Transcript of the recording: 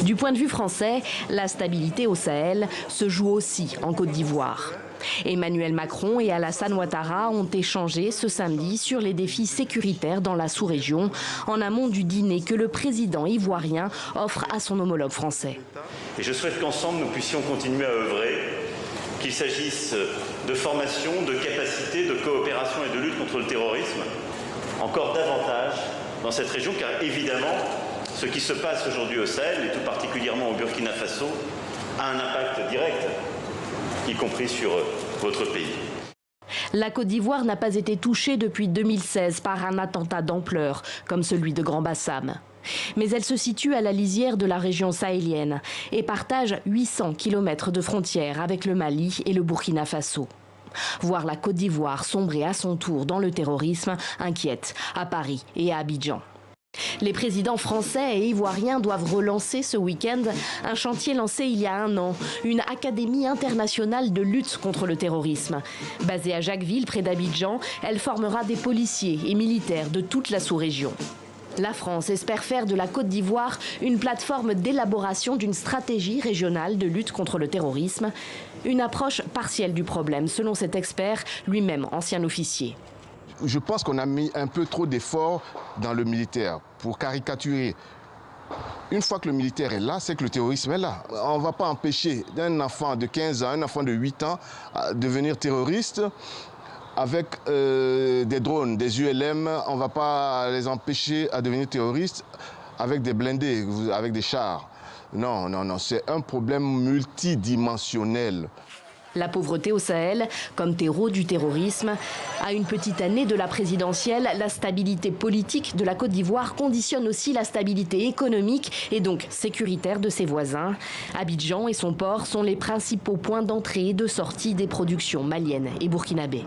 Du point de vue français, la stabilité au Sahel se joue aussi en Côte d'Ivoire. Emmanuel Macron et Alassane Ouattara ont échangé ce samedi sur les défis sécuritaires dans la sous-région, en amont du dîner que le président ivoirien offre à son homologue français. Et je souhaite qu'ensemble nous puissions continuer à œuvrer, qu'il s'agisse de formation, de capacité, de coopération et de lutte contre le terrorisme, encore davantage dans cette région, car évidemment, ce qui se passe aujourd'hui au Sahel, et tout particulièrement au Burkina Faso, a un impact direct, y compris sur votre pays. La Côte d'Ivoire n'a pas été touchée depuis 2016 par un attentat d'ampleur, comme celui de Grand Bassam. Mais elle se situe à la lisière de la région sahélienne et partage 800 km de frontières avec le Mali et le Burkina Faso. Voir la Côte d'Ivoire sombrer à son tour dans le terrorisme inquiète à Paris et à Abidjan. Les présidents français et ivoiriens doivent relancer ce week-end un chantier lancé il y a un an, une académie internationale de lutte contre le terrorisme. Basée à Jacquesville, près d'Abidjan, elle formera des policiers et militaires de toute la sous-région. La France espère faire de la Côte d'Ivoire une plateforme d'élaboration d'une stratégie régionale de lutte contre le terrorisme, une approche partielle du problème, selon cet expert, lui-même ancien officier. Je pense qu'on a mis un peu trop d'efforts dans le militaire pour caricaturer. Une fois que le militaire est là, c'est que le terrorisme est là. On ne va pas empêcher un enfant de 15 ans, un enfant de 8 ans à devenir terroriste avec des drones, des ULM. On ne va pas les empêcher à devenir terroristes avec des blindés, avec des chars. Non, non, non, c'est un problème multidimensionnel. La pauvreté au Sahel, comme terreau du terrorisme, à une petite année de la présidentielle, la stabilité politique de la Côte d'Ivoire conditionne aussi la stabilité économique et donc sécuritaire de ses voisins. Abidjan et son port sont les principaux points d'entrée et de sortie des productions maliennes et burkinabées.